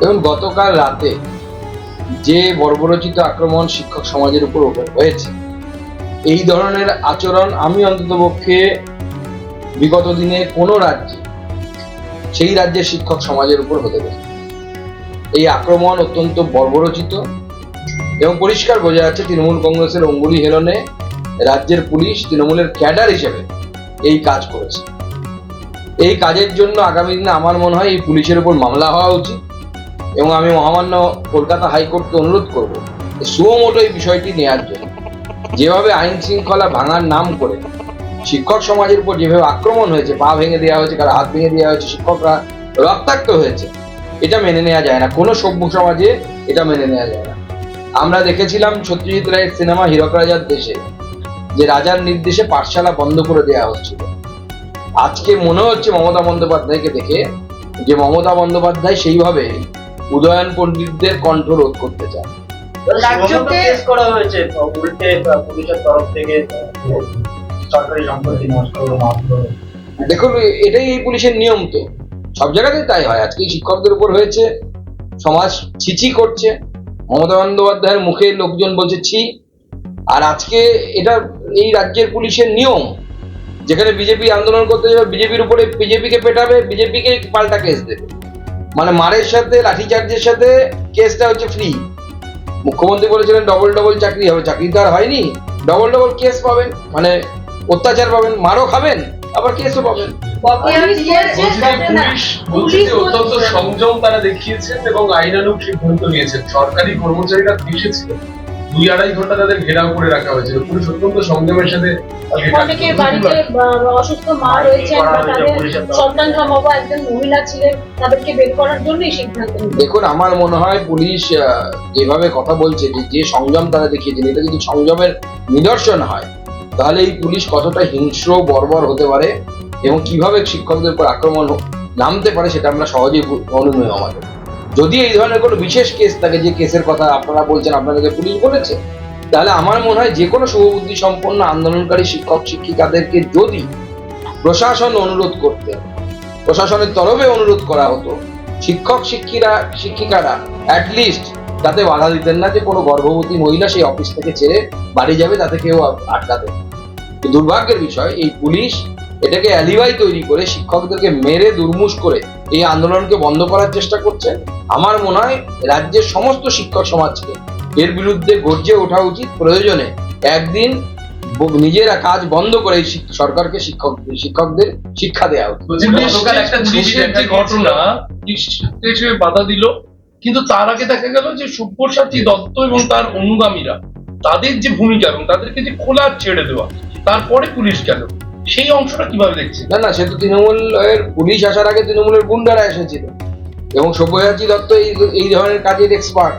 এবং গতকাল রাতে যে বর্বরচিত আক্রমণ শিক্ষক সমাজের উপর হয়েছে, এই ধরনের আচরণ আমি অন্ততপক্ষে বিগত দিনে কোনো রাজ্যে, সেই রাজ্যের শিক্ষক সমাজের উপর হতে পারে। এই আক্রমণ অত্যন্ত বর্বরচিত এবং পরিষ্কার বোঝা যাচ্ছে তৃণমূল কংগ্রেসের অঙ্গুলি হেলনে রাজ্যের পুলিশ তৃণমূলের ক্যাডার হিসেবে এই কাজ করেছে। এই কাজের জন্য আগামী দিনে আমার মনে হয় এই পুলিশের উপর মামলা হওয়া উচিত এবং আমি মহামান্য কলকাতা হাইকোর্টকে অনুরোধ করব সুমোটো এই বিষয়টি নেওয়ার জন্য। যেভাবে আইন শৃঙ্খলা ভাঙার নাম করে শিক্ষক সমাজের উপর যেভাবে আক্রমণ হয়েছে, পা ভেঙে দেওয়া হয়েছে, কারো হাত ভেঙে দেওয়া হয়েছে, শিক্ষকরা রক্তাক্ত হয়েছে, এটা মেনে নেওয়া যায় না। কোনো সভ্য সমাজে এটা মেনে নেওয়া যায় না। আমরা দেখেছিলাম সত্যজিৎ রায়ের সিনেমা হীরক রাজার দেশে যে রাজার নির্দেশে পাঠশালা বন্ধ করে দেওয়া হচ্ছিল। আজকে মনে হচ্ছে মমতা বন্দ্যোপাধ্যায়কে দেখে যে মমতা বন্দ্যোপাধ্যায় সেইভাবে উদয়ন পণ্ডিতদের কণ্ঠ রোধ করতে চায়। রাজ্যকে কেস করা হয়েছে উল্টে পুলিশের তরফ থেকে সরকারি সম্পত্তি নষ্ট মামলা। দেখুন, এটাই এই পুলিশের নিয়ম, তো সব জায়গাতেই তাই হয়। আজকে শিক্ষকদের উপর হয়েছে, সমাজ ছিচি করছে, মমতা বন্দ্যোপাধ্যায়ের মুখে লোকজন বলছে ছি। আর আজকে এটা এই রাজ্যের পুলিশের নিয়ম, যেখানে বিজেপি আন্দোলন করতে যাবে বিজেপির উপরে বিজেপিকে পেটাবে, বিজেপিকে পাল্টা কেস দেবে। মানে মারের সাথে লাঠিচার্জের সাথে কেসটা হচ্ছে ফ্রি। মুখ্যমন্ত্রী বলেছিলেন ডবল ডবল চাকরি হবে, চাকরি তো আর হয়নি, ডবল ডবল কেস পাবেন, মানে অত্যাচার পাবেন, মারও খাবেন, আবার কেসও পাবেন। পুলিশ অত্যন্ত সংযম তারা দেখিয়েছেন এবং আইনানুগ সিদ্ধান্ত নিয়েছেন। সরকারি কর্মচারীরা এসেছিল, 2-2.5 ঘন্টা তাদের ঘেরাও করে রাখা হয়েছিল। পুলিশ অত্যন্ত সংযমের সাথে অনেকের বাড়িতে অসুস্থ মা রয়েছেন বা তাদের সন্তান সম্ভবা একজন মহিলা ছিলেন, তাদেরকে বের করার জন্যই সিদ্ধান্ত নিয়েছে। দেখুন, আমার মনে হয় পুলিশ যেভাবে কথা বলছে, যে সংযম তারা দেখিয়েছেন, এটা যদি সংযমের নিদর্শন হয় তাহলে এই পুলিশ কতটা হিংস্র বর্বর হতে পারে এবং কিভাবে শিক্ষকদের উপর আক্রমণ নামতে পারে সেটা আমরা সহজেই অনুমেয় আমাদের। যদি এই ধরনের কোনো বিশেষ কেস থাকে, যে কেসের কথা আপনারা বলছেন আপনাদেরকে পুলিশ বলেছে, তাহলে আমার মনে হয় যে কোনো শুভবুদ্ধি সম্পন্ন আন্দোলনকারী শিক্ষক শিক্ষিকাদেরকে যদি প্রশাসন অনুরোধ করতে, প্রশাসনের তরফে অনুরোধ করা হতো, শিক্ষক শিক্ষিকারা অ্যাটলিস্ট তাতে বাধা দিতেন না যে কোনো গর্ভবতী মহিলা সেই অফিস থেকে ছেড়ে বাড়ি যাবে, তাতে কেউ আটকাতে। দুর্ভাগ্যের বিষয়, এই পুলিশ এটাকে অ্যালিবাই তৈরি করে শিক্ষকদেরকে মেরে দুর্মুষ করে এই আন্দোলনকে বন্ধ করার চেষ্টা করছে। আমার মনে হয় রাজ্যের সমস্ত শিক্ষক সমাজকে এর বিরুদ্ধে গর্জে ওঠা উচিত। প্রয়োজনে একদিন নিজেরা কাজ বন্ধ করে সরকারকে শিক্ষকদের শিক্ষা দেওয়া উচিত। ঘটনা হিসেবে বাধা দিল, কিন্তু তার আগে দেখা গেল যে সব্যসাচী দত্ত এবং তার অনুগামীরা, তাদের যে ভূমিকা এবং তাদেরকে যে খোলা ছেড়ে দেওয়া, তারপরে পুলিশ গেল, সেই অংশটা কিভাবে দেখছে? না, সে তো তৃণমূলের পুলিশ আসার আগে তৃণমূলের গুন্ডারা এসেছিল এবং সব্যসাচী দত্ত এই ধরনের কাজের এক্সপার্ট।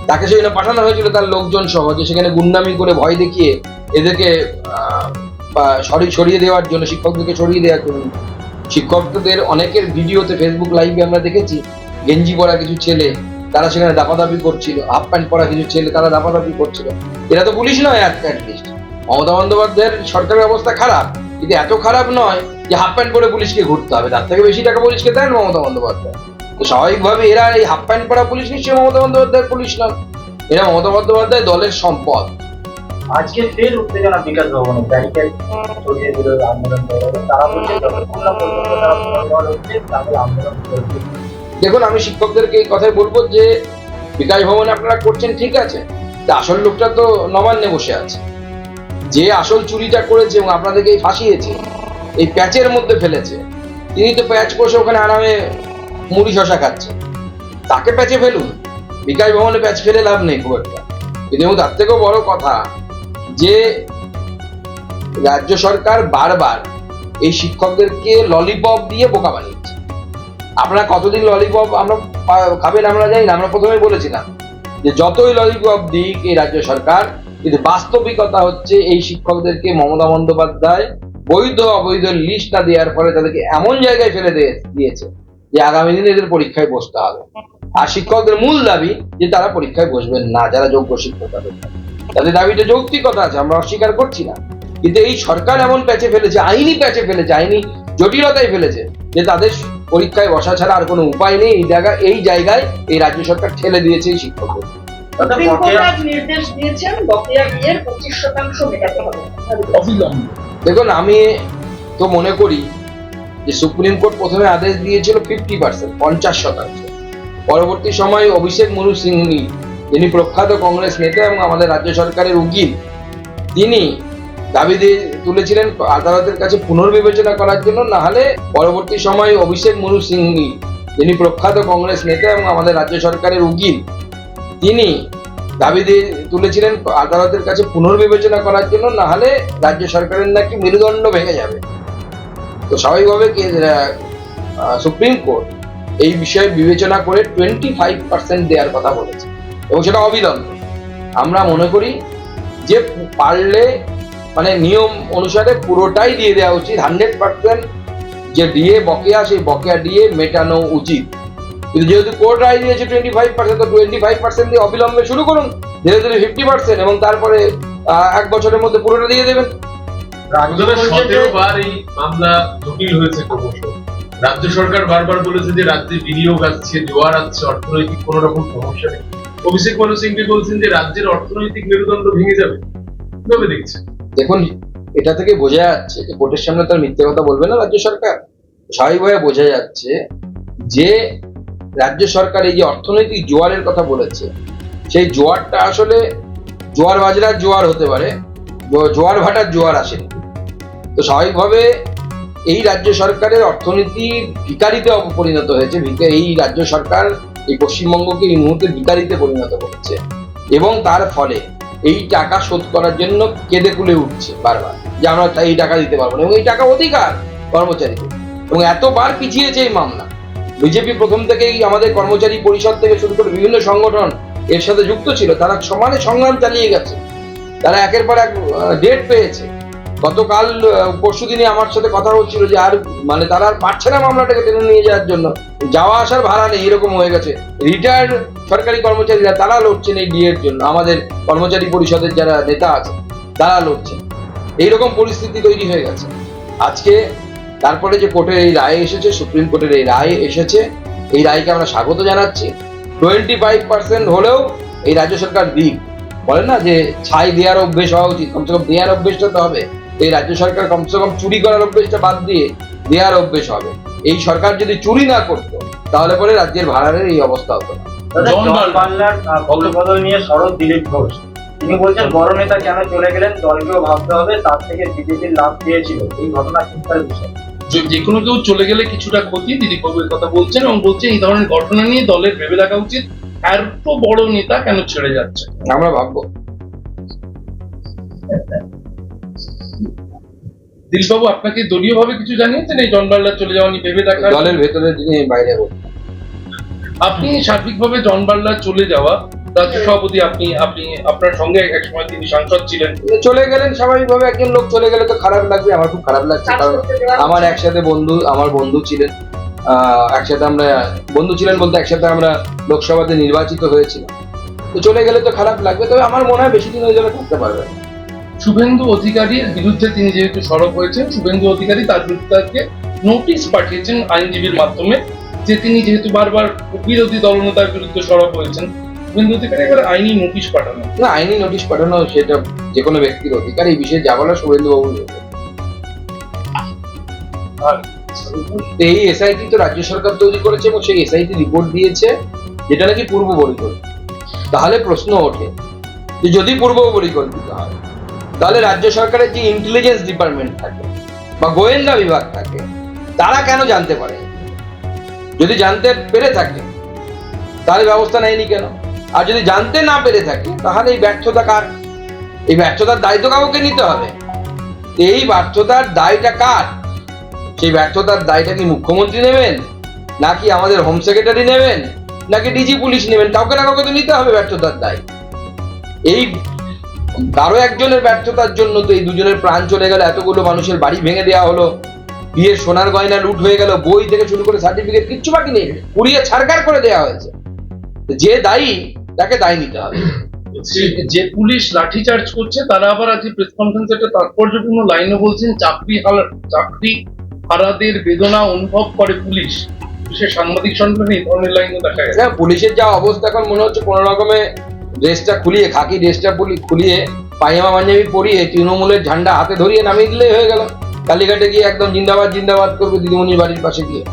তাকে সেখানে পাঠানো হয়েছিল তার লোকজন সহ, যে সেখানে গুন্ডামি করে ভয় দেখিয়ে এদেরকে সরিয়ে দেওয়ার জন্য, শিক্ষকদেরকে সরিয়ে দেওয়ার জন্য। শিক্ষকদের অনেকের ভিডিওতে ফেসবুক লাইভে আমরা দেখেছি গেঞ্জি পরা কিছু ছেলে তারা সেখানে দাপাদাপি করছিল, হাফ প্যান্ট পরা কিছু ছেলে তারা দাপাদাপি করছিল। এরা তো পুলিশ নয়। অ্যাটলিস্ট মমতা বন্দ্যোপাধ্যায়ের সরকারের অবস্থা খারাপ, কিন্তু এত খারাপ নয় যে হাফ প্যান্ট পরে পুলিশকে ঘুরতে হবে। তার থেকে বেশি টাকা পুলিশকে দেন মমতা বন্দ্যোপাধ্যায়। তো স্বাভাবিকভাবে এরা এই হাফ প্যান্ট পরা পুলিশ নিশ্চয়ই মমতা বন্দ্যোপাধ্যায়ের পুলিশ নয়, এরা মমতা বন্দ্যোপাধ্যায় দলের সম্পদ। আজকে ফের উত্তেজনা বিকাশ ভবনে, ব্যারিকেড সরিয়ে দিল আন্দোলন করে, তারা বলছে যতক্ষণ না পর্যন্ত তারা পুনর্বহাল হচ্ছে তাদের আন্দোলন করবে। দেখুন, আমি শিক্ষকদেরকে এই কথাই বলবো যে বিকাশ ভবনে আপনারা করছেন ঠিক আছে, আসল লোকটা তো নবান্নে বসে আছে, যে আসল চুরিটা করেছে এবং আপনাদেরকে ফাঁসিয়েছে, এই প্যাচের মধ্যে ফেলেছে, তিনি তো প্যাচ বসে ওখানে আরামে মুড়ি শশা খাচ্ছে। তাকে প্যাচে ফেলুন, বিকাশ ভবনে প্যাচ ফেলে লাভ নেই খুব একটা। কিন্তু তার থেকেও বড় কথা যে রাজ্য সরকার বারবার এই শিক্ষকদেরকে ললিপপ দিয়ে বোকা বানিয়েছে। আপনারা কতদিন ললিপপ আমরা খাবেন আমরা জানি না। আমরা প্রথমে বলেছিলাম যে যতই ললিপপ দিক এই রাজ্য সরকার, কিন্তু বাস্তবিকতা হচ্ছে এই শিক্ষকদেরকে মমতা বন্দ্যোপাধ্যায় বৈধ অবৈধ লিস্ট না দেওয়ার ফলে তাদেরকে এমন জায়গায় ফেলে দিয়েছে যে আগামী দিনে এদের পরীক্ষায় বসতে হবে। আর শিক্ষকদের মূল দাবি যে তারা পরীক্ষায় বসবেন না, যারা যোগ্য শিক্ষক তাদের দাবিটা যৌক্তিকতা আছে, আমরা অস্বীকার করছি না। কিন্তু এই সরকার এমন প্যাচে ফেলেছে, আইনি প্যাচে ফেলেছে, আইনি জটিলতায় ফেলেছে যে তাদের পরীক্ষায় বসা ছাড়া আর কোনো উপায় নেই। এই জায়গায় এই রাজ্য সরকার ঠেলে দিয়েছে এই শিক্ষকদের। সুপ্রিম কোর্ট আজ নির্দেশ দিয়েছেন বকেয়া বিয়ের 25% মেটাতে হবে অবিলম্বে। দেখুন, আমি তো মনে করি যে সুপ্রিম কোর্ট প্রথমে আদেশ দিয়েছিল 50%, 50%। পরবর্তী সময়ে অভিষেক মনু সিংভি, যিনি প্রখ্যাত কংগ্রেস নেতা এবং আমাদের রাজ্য সরকারের উকিল, তিনি দাবি দিয়ে তুলেছিলেন আদালতের কাছে পুনর্বিবেচনা করার জন্য। না হলে পরবর্তী সময়ে অভিষেক মনু সিংভি, যিনি প্রখ্যাত কংগ্রেস নেতা এবং আমাদের রাজ্য সরকারের উকিল, তিনি দাবি দিয়ে তুলেছিলেন আদালতের কাছে পুনর্বিবেচনা করার জন্য। না হলে রাজ্য সরকারের নাকি মেরুদণ্ড ভেঙে যাবে। তো স্বাভাবিকভাবে সুপ্রিম কোর্ট এই বিষয়ে বিবেচনা করে 25% দেওয়ার কথা বলেছে এবং সেটা অবিলম্বে। আমরা মনে করি যে পারলে মানে নিয়ম অনুসারে পুরোটাই দিয়ে দেওয়া উচিত। 100% যে ডিএ বকেয়া, সেই বকেয়া ডিএ মেটানো উচিত। কিন্তু যেহেতু কোর্ট রায় দিয়েছে 25%, তো 25% দিয়ে অবিলম্বে শুরু করুন, ধীরে ধীরে 50% এবং তারপরে 1 বছরের মধ্যে পুরোটা দিয়ে দেবেন। 2017 বার এই মামলা জটিল হয়েছে ক্রমশ। রাজ্য সরকার বারবার বলেছে যে রাজ্যে বিনিয়োগ আসছে, জোয়ার আসছে, অর্থনৈতিক কোন রকম সমস্যা নেই। অভিষেক মনু সিংভি বলছেন যে রাজ্যের অর্থনৈতিক মেরুদণ্ড ভেঙে যাবে। কিভাবে দেখছেন? দেখুন, এটা থেকে বোঝা যাচ্ছে যে কোর্টের সামনে তার মিথ্যে কথা বলবে না রাজ্য সরকার। স্বাভাবিকভাবে বোঝা যাচ্ছে যে রাজ্য সরকার এই যে অর্থনৈতিক জোয়ারের কথা বলেছে, সেই জোয়ারটা আসলে জোয়ার বাজরার জোয়ার হতে পারে, জোয়ার ভাটার জোয়ার আসেনি। তো স্বাভাবিকভাবে এই রাজ্য সরকারের অর্থনীতি ভিখারিতে পরিণত হয়েছে। এই রাজ্য সরকার এই পশ্চিমবঙ্গকে এই মুহূর্তে ভিখারিতে পরিণত করেছে এবং তার ফলে এই টাকা শোধ করার জন্য কেঁদে কুলে উঠছে বারবার যে আমরা এই টাকা দিতে পারবো না। এবং এই টাকা অধিকার কর্মচারীদের, এবং এতবার পিছিয়েছে এই মামলা। বিজেপি প্রথম থেকেই আমাদের কর্মচারী পরিষদ থেকে শুরু করে বিভিন্ন সংগঠন এর সাথে যুক্ত ছিল, তারা সমানে সংগ্রাম চালিয়ে গেছে। তারা একের পর এক ডেট পেয়েছে। গতকাল পরশু দিনে আমার সাথে কথা হচ্ছিল যে আর মানে তারা আর পারছে না মামলাটাকে টেনে নিয়ে যাওয়ার জন্য, যাওয়া আসার ভাড়া নেই, এরকম হয়ে গেছে। রিটায়ার্ড সরকারি কর্মচারীরা তারা লড়ছেন এই ডিএর জন্য, আমাদের কর্মচারী পরিষদের যারা নেতা আছে তারা লড়ছেন। এইরকম পরিস্থিতি তৈরি হয়ে গেছে আজকে। তারপরে যে কোর্টের এই রায় এসেছে, সুপ্রিম কোর্টের এই রায় এসেছে, এই রায়কে আমরা স্বাগত জানাচ্ছি। 25% হলেও এই রাজ্য সরকার দিক, বলেন না যে ছাই দেওয়ার অভ্যেস হওয়া উচিত, কমসে কম দেওয়ার অভ্যেসটা তো হবে। এই রাজ্য সরকার কমসে কম চুরি করার অভ্যেসটা বাদ দিয়ে দেওয়ার অভ্যেস হবে। এই সরকার যদি চুরি না করতো তাহলে পরে রাজ্যের ভাড়ারের এই অবস্থা হতো না। পাল্লার বদল নিয়ে শরৎ দিলীপ ঘোষ তিনি বলছেন বড় নেতা কেন চলে গেলেন দলকেও ভাবতে হবে, তার থেকে বিজেপির লাভ পেয়েছিল। এই ঘটনা চিন্তার বিষয়। যে কোনো কেউ চলে গেলে কিছুটা ক্ষতি, দিলীপ বাবু কথা বলছেন এবং বলছেন এই ধরনের ঘটনা নিয়ে দলের ভেবে দেখা উচিত, এত বড় নেতা কেন ছেড়ে যাচ্ছে। আমরা ভাববো। দিলীপ বাবু আপনাকে দলীয় ভাবে কিছু জানিয়েছেন এই জন বার্লার চলে যাওয়া নিয়ে ভেবে দেখা? দলের ভেতরে যিনি বাইরে বলছেন, আপনি সার্বিকভাবে জন বার্লার চলে যাওয়া রাজ্য সভাপতি, আপনি আপনি আপনার সঙ্গে একসময় তিনি সাংসদ ছিলেন, চলে গেলেন। স্বাভাবিকভাবে একজন লোক চলে গেলে তো খারাপ লাগবে, আমার খুব খারাপ লাগছে। কারণ আমার একসাথে আমার বন্ধু ছিলেন, একসাথে আমরা বন্ধু ছিলেন বলতে একসাথে আমরা লোকসভাতে নির্বাচিত হয়েছিলাম। তো চলে গেলে তো খারাপ লাগবে, তবে আমার মনে হয় বেশি দিন ওই জায়গায় থাকতে পারবে না। শুভেন্দু অধিকারীর বিরুদ্ধে তিনি যেহেতু সরব হয়েছেন, শুভেন্দু অধিকারী তার বিরুদ্ধে আজকে নোটিশ পাঠিয়েছেন আইনজীবীর মাধ্যমে, যে তিনি যেহেতু বারবার বিরোধী দলনেতার বিরুদ্ধে সরব হয়েছেন, শুভেন্দু অধিকারী এবার আইনি নোটিশ পাঠানো। না, আইনি নোটিশ পাঠানো সেটা যে কোনো ব্যক্তির অধিকার। এই বিষয়ে যা বলা শুভেন্দু বাবু। এই এসআইটি তো রাজ্য সরকার তৈরি করেছে এবং সেই এসআইটি রিপোর্ট দিয়েছে যেটা নাকি পূর্ব পরিকল্পিত। তাহলে প্রশ্ন ওঠে যে যদি পূর্ব পরিকল্পিত হয় তাহলে রাজ্য সরকারের যে ইন্টেলিজেন্স ডিপার্টমেন্ট থাকে বা গোয়েন্দা বিভাগ থাকে তারা কেন জানতে পারে? যদি জানতে পেরে থাকে তাহলে ব্যবস্থা নেয়নি কেন? আর যদি জানতে না পেরে থাকে তাহলে এই ব্যর্থতা কার? এই ব্যর্থতার দায়িত্ব কাউকে নিতে হবে। এই ব্যর্থতার দায়টা কার? সেই ব্যর্থতার দায়টা কি মুখ্যমন্ত্রী নেবেন, নাকি আমাদের হোম সেক্রেটারি নেবেন, নাকি ডিজি পুলিশ নেবেন? কাউকে না কাউকে তো নিতে হবে ব্যর্থতার দায়। এই কারো একজনের ব্যর্থতার জন্য তো এই দুজনের প্রাণ চলে গেল, এতগুলো মানুষের বাড়ি ভেঙে দেওয়া হলো, বিয়ের সোনার গয়না লুট হয়ে গেল, বই থেকে শুরু করে সার্টিফিকেট কিচ্ছু বাকি নেই, পুড়িয়ে ছাড়খাড় করে দেওয়া হয়েছে। যে দায়ী তাকে দায় নিতে হবে। যে পুলিশ লাঠিচার্জ করছে তারা আবার আজকে প্রেস কনফারেন্সে একটা তাৎপর্যপূর্ণ লাইনও বলছেন, চাকরি হারাদের বেদনা অনুভব করে পুলিশ। পুলিশের সাংবাদিক সম্মেলনে এই ধরনের লাইনও দেখা গেছে। হ্যাঁ, পুলিশের যা অবস্থা এখন মনে হচ্ছে কোনো রকমে ড্রেসটা খুলিয়ে, খাকি ড্রেসটা খুলিয়ে পায়জামা পাঞ্জাবি পরিয়ে তৃণমূলের ঝান্ডা হাতে ধরিয়ে নামিয়ে দিলেই হয়ে গেল। কালীঘাটে গিয়ে একদম জিন্দাবাদ জিন্দাবাদ করবে দিদিমণির বাড়ির পাশে গিয়ে।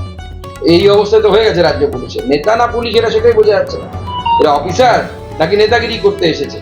এই অবস্থায় তো হয়ে গেছে রাজ্য পুলিশের। নেতা না পুলিশ, এরা সেটাই বোঝা যাচ্ছে না। এরা অফিসার নাকি নেতাগিরি করতে এসেছে।